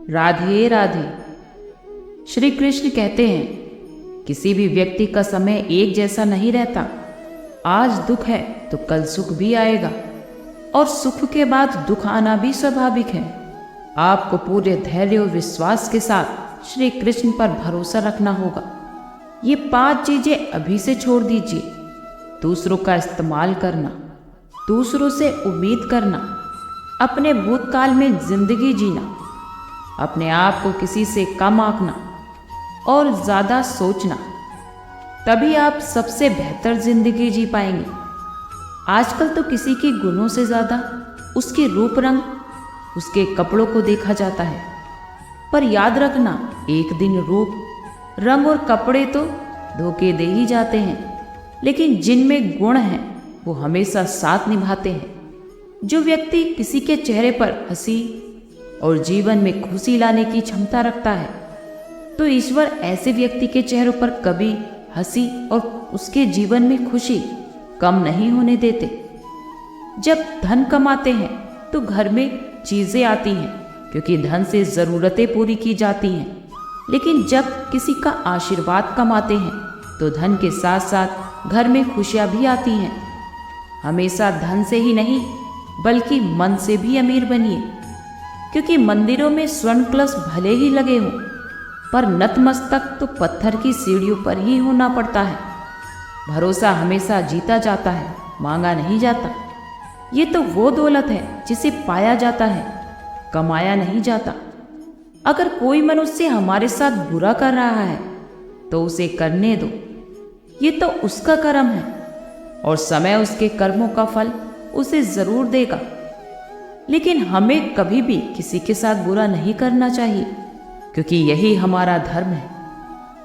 राधे राधे। श्री कृष्ण कहते हैं किसी भी व्यक्ति का समय एक जैसा नहीं रहता। आज दुख है तो कल सुख भी आएगा और सुख के बाद दुख आना भी स्वाभाविक है। आपको पूरे धैर्य और विश्वास के साथ श्री कृष्ण पर भरोसा रखना होगा। ये 5 चीजें अभी से छोड़ दीजिए। दूसरों का इस्तेमाल करना, दूसरों से उम्मीद करना, अपने भूतकाल में जिंदगी जीना, अपने आप को किसी से कम आंकना और ज़्यादा सोचना, तभी आप सबसे बेहतर जिंदगी जी पाएंगे। आजकल तो किसी के गुणों से ज़्यादा उसके रूप रंग, उसके कपड़ों को देखा जाता है। पर याद रखना, एक दिन रूप रंग और कपड़े तो धोखे दे ही जाते हैं, लेकिन जिनमें गुण हैं वो हमेशा साथ निभाते हैं। जो व्यक्ति किसी के चेहरे पर हंसी और जीवन में खुशी लाने की क्षमता रखता है, तो ईश्वर ऐसे व्यक्ति के चेहरों पर कभी हंसी और उसके जीवन में खुशी कम नहीं होने देते। जब धन कमाते हैं तो घर में चीजें आती हैं, क्योंकि धन से जरूरतें पूरी की जाती हैं। लेकिन जब किसी का आशीर्वाद कमाते हैं तो धन के साथ साथ घर में खुशियां भी आती हैं। हमेशा धन से ही नहीं बल्कि मन से भी अमीर बनिए, क्योंकि मंदिरों में स्वर्ण कलश भले ही लगे हों, पर नतमस्तक तो पत्थर की सीढ़ियों पर ही होना पड़ता है। भरोसा हमेशा जीता जाता है, मांगा नहीं जाता। ये तो वो दौलत है जिसे पाया जाता है, कमाया नहीं जाता। अगर कोई मनुष्य हमारे साथ बुरा कर रहा है तो उसे करने दो, ये तो उसका कर्म है और समय उसके कर्मों का फल उसे जरूर देगा। लेकिन हमें कभी भी किसी के साथ बुरा नहीं करना चाहिए, क्योंकि यही हमारा धर्म है।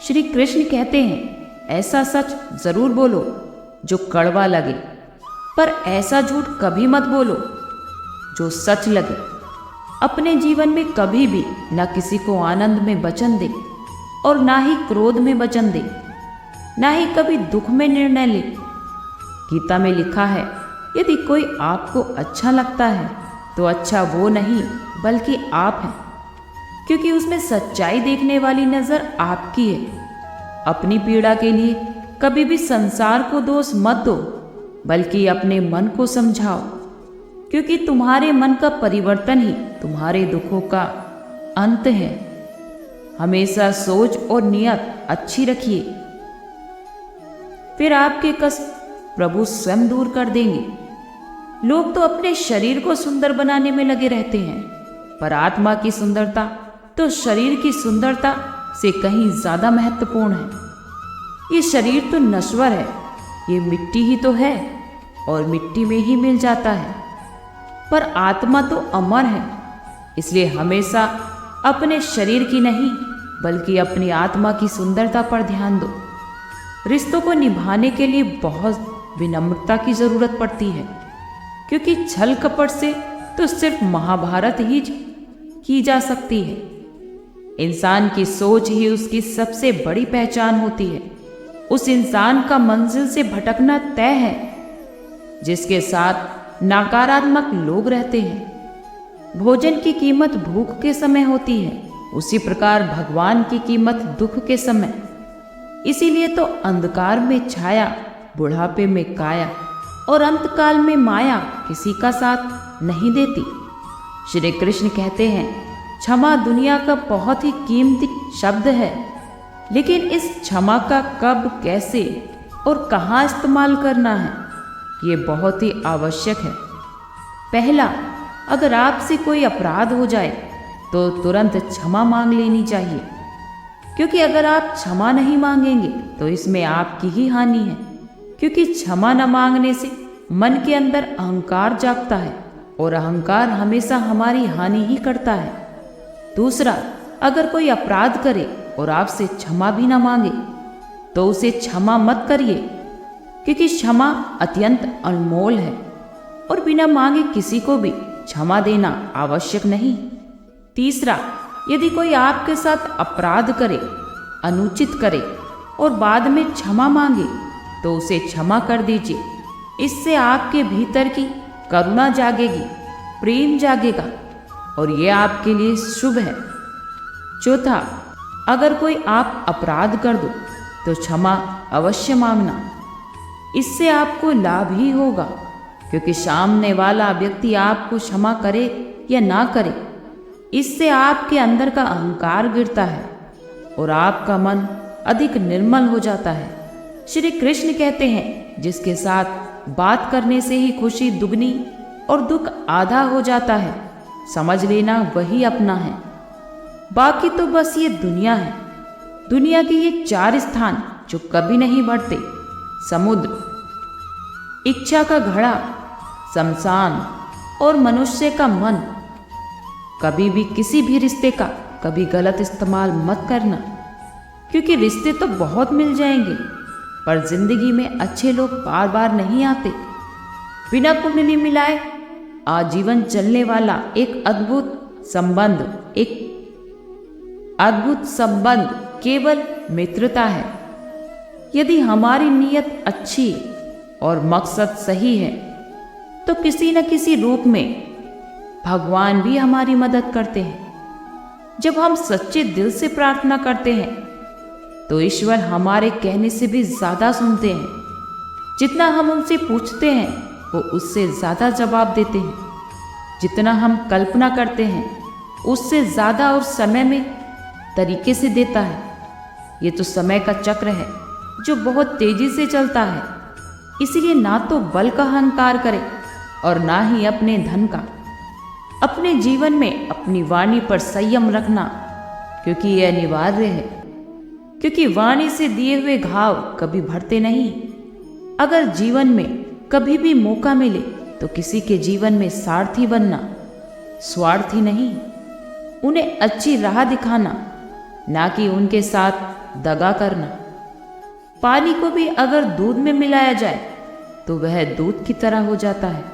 श्री कृष्ण कहते हैं ऐसा सच जरूर बोलो जो कड़वा लगे, पर ऐसा झूठ कभी मत बोलो जो सच लगे। अपने जीवन में कभी भी न किसी को आनंद में वचन दे और ना ही क्रोध में वचन दे, ना ही कभी दुख में निर्णय ले। गीता में लिखा है, यदि कोई आपको अच्छा लगता है तो अच्छा वो नहीं बल्कि आप हैं, क्योंकि उसमें सच्चाई देखने वाली नजर आपकी है। अपनी पीड़ा के लिए कभी भी संसार को दोष मत दो, बल्कि अपने मन को समझाओ, क्योंकि तुम्हारे मन का परिवर्तन ही तुम्हारे दुखों का अंत है। हमेशा सोच और नियत अच्छी रखिए, फिर आपके कष्ट प्रभु स्वयं दूर कर देंगे। लोग तो अपने शरीर को सुंदर बनाने में लगे रहते हैं, पर आत्मा की सुंदरता तो शरीर की सुंदरता से कहीं ज्यादा महत्वपूर्ण है। ये शरीर तो नश्वर है, ये मिट्टी ही तो है और मिट्टी में ही मिल जाता है, पर आत्मा तो अमर है। इसलिए हमेशा अपने शरीर की नहीं बल्कि अपनी आत्मा की सुंदरता पर ध्यान दो। रिश्तों को निभाने के लिए बहुत विनम्रता की जरूरत पड़ती है, क्योंकि छल कपट से तो सिर्फ महाभारत ही की जा सकती है। इंसान की सोच ही उसकी सबसे बड़ी पहचान होती है। उस इंसान का मंजिल से भटकना तय है जिसके साथ नकारात्मक लोग रहते हैं। भोजन की कीमत भूख के समय होती है, उसी प्रकार भगवान की कीमत दुख के समय। इसीलिए तो अंधकार में छाया, बुढ़ापे में काया और अंतकाल में माया किसी का साथ नहीं देती। श्री कृष्ण कहते हैं क्षमा दुनिया का बहुत ही कीमती शब्द है, लेकिन इस क्षमा का कब, कैसे और कहाँ इस्तेमाल करना है ये बहुत ही आवश्यक है। पहला, अगर आपसे कोई अपराध हो जाए तो तुरंत क्षमा मांग लेनी चाहिए, क्योंकि अगर आप क्षमा नहीं मांगेंगे तो इसमें आपकी ही हानि है। क्योंकि क्षमा न मांगने से मन के अंदर अहंकार जागता है और अहंकार हमेशा हमारी हानि ही करता है। दूसरा, अगर कोई अपराध करे और आपसे क्षमा भी ना मांगे तो उसे क्षमा मत करिए, क्योंकि क्षमा अत्यंत अनमोल है और बिना मांगे किसी को भी क्षमा देना आवश्यक नहीं। तीसरा, यदि कोई आपके साथ अपराध करे, अनुचित करे और बाद में क्षमा मांगे तो उसे क्षमा कर दीजिए। इससे आपके भीतर की करुणा जागेगी, प्रेम जागेगा और ये आपके लिए शुभ है। चौथा, अगर कोई आप अपराध कर दो तो क्षमा अवश्य मांगना। इससे आपको लाभ ही होगा, क्योंकि सामने वाला व्यक्ति आपको क्षमा करे या ना करे, इससे आपके अंदर का अहंकार गिरता है और आपका मन अधिक निर्मल हो जाता है। श्री कृष्ण कहते हैं, जिसके साथ बात करने से ही खुशी दुगनी और दुख आधा हो जाता है, समझ लेना वही अपना है। बाकी तो बस ये दुनिया है। दुनिया के ये 4 स्थान जो कभी नहीं बढ़ते, समुद्र, इच्छा का घड़ा, शमशान और मनुष्य का मन। कभी भी किसी भी रिश्ते का कभी गलत इस्तेमाल मत करना, क्योंकि रिश्ते तो बहुत मिल जाएंगे, पर जिंदगी में अच्छे लोग बार बार नहीं आते। बिना कुंडली मिलाए आजीवन चलने वाला एक अद्भुत संबंध केवल मित्रता है। यदि हमारी नीयत अच्छी और मकसद सही है तो किसी न किसी रूप में भगवान भी हमारी मदद करते हैं। जब हम सच्चे दिल से प्रार्थना करते हैं तो ईश्वर हमारे कहने से भी ज्यादा सुनते हैं। जितना हम उनसे पूछते हैं वो उससे ज्यादा जवाब देते हैं। जितना हम कल्पना करते हैं उससे ज्यादा और समय में तरीके से देता है। ये तो समय का चक्र है जो बहुत तेजी से चलता है। इसलिए ना तो बल का अहंकार करें और ना ही अपने धन का। अपने जीवन में अपनी वाणी पर संयम रखना, क्योंकि यह अनिवार्य है। क्योंकि वाणी से दिए हुए घाव कभी भरते नहीं। अगर जीवन में कभी भी मौका मिले तो किसी के जीवन में सारथी बनना, स्वार्थी नहीं। उन्हें अच्छी राह दिखाना, ना कि उनके साथ दगा करना। पानी को भी अगर दूध में मिलाया जाए तो वह दूध की तरह हो जाता है।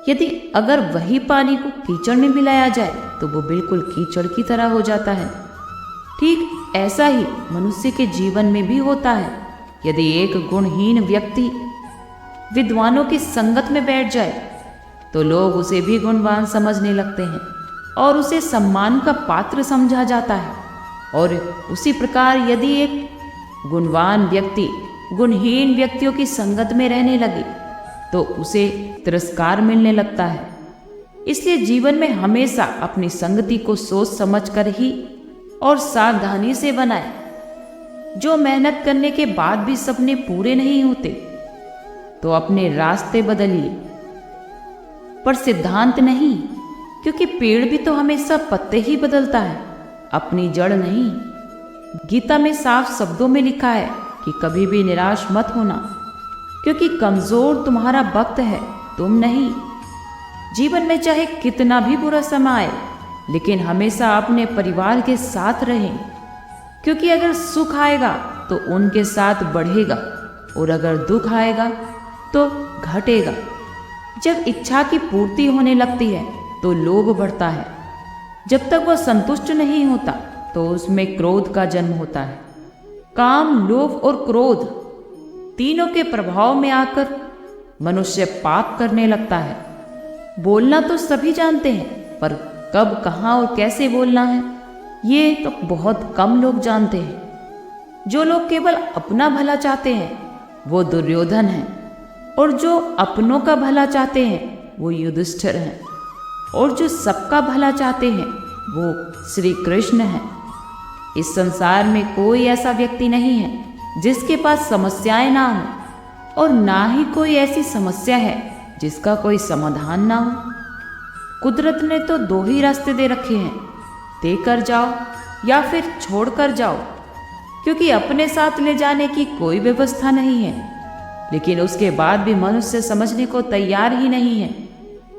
यदि अगर वही पानी को कीचड़ में मिलाया जाए तो वो बिल्कुल कीचड़ की तरह हो जाता है। ठीक ऐसा ही मनुष्य के जीवन में भी होता है। यदि एक गुणहीन व्यक्ति विद्वानों की संगत में बैठ जाए तो लोग उसे भी गुणवान समझने लगते हैं और उसे सम्मान का पात्र समझा जाता है। और उसी प्रकार यदि एक गुणवान व्यक्ति गुणहीन व्यक्तियों की संगत में रहने लगे तो उसे तिरस्कार मिलने लगता है। इसलिए जीवन में हमेशा अपनी संगति को सोच समझ कर ही और सावधानी से बनाए। जो मेहनत करने के बाद भी सपने पूरे नहीं होते तो अपने रास्ते बदलिए, पर सिद्धांत नहीं, क्योंकि पेड़ भी तो हमेशा पत्ते ही बदलता है, अपनी जड़ नहीं। गीता में साफ शब्दों में लिखा है कि कभी भी निराश मत होना, क्योंकि कमजोर तुम्हारा वक्त है, तुम नहीं। जीवन में चाहे कितना भी बुरा समय आए, लेकिन हमेशा अपने परिवार के साथ रहें, क्योंकि अगर सुख आएगा तो उनके साथ बढ़ेगा और अगर दुख आएगा तो घटेगा। जब इच्छा की पूर्ति होने लगती है तो लोभ बढ़ता है। जब तक वह संतुष्ट नहीं होता तो उसमें क्रोध का जन्म होता है। काम, लोभ और क्रोध तीनों के प्रभाव में आकर मनुष्य पाप करने लगता है। बोलना तो सभी जानते हैं, पर कब, कहाँ और कैसे बोलना है ये तो बहुत कम लोग जानते हैं। जो लोग केवल अपना भला चाहते हैं वो दुर्योधन हैं, और जो अपनों का भला चाहते हैं वो युधिष्ठिर हैं, और जो सबका भला चाहते हैं वो श्री कृष्ण हैं। इस संसार में कोई ऐसा व्यक्ति नहीं है जिसके पास समस्याएं ना हो, और ना ही कोई ऐसी समस्या है जिसका कोई समाधान ना हो। कुदरत ने तो 2 ही रास्ते दे रखे हैं, देकर जाओ या फिर छोड़ कर जाओ, क्योंकि अपने साथ ले जाने की कोई व्यवस्था नहीं है। लेकिन उसके बाद भी मनुष्य समझने को तैयार ही नहीं है।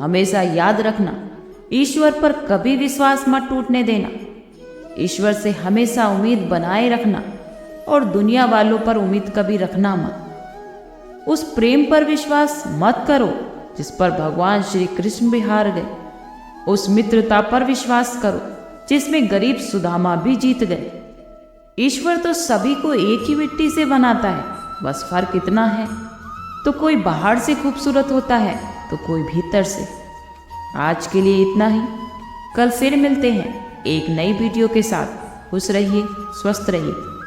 हमेशा याद रखना, ईश्वर पर कभी विश्वास मत टूटने देना। ईश्वर से हमेशा उम्मीद बनाए रखना और दुनिया वालों पर उम्मीद कभी रखना मत। उस प्रेम पर विश्वास मत करो जिस पर भगवान श्री कृष्ण भी हार गए। उस मित्रता पर विश्वास करो जिसमें गरीब सुदामा भी जीत गए। ईश्वर तो सभी को एक ही मिट्टी से बनाता है, बस फर्क इतना है, तो कोई बाहर से खूबसूरत होता है तो कोई भीतर से। आज के लिए इतना ही, कल फिर मिलते हैं। एक नई वीडियो के साथ। खुश रहिए, स्वस्थ रहिए।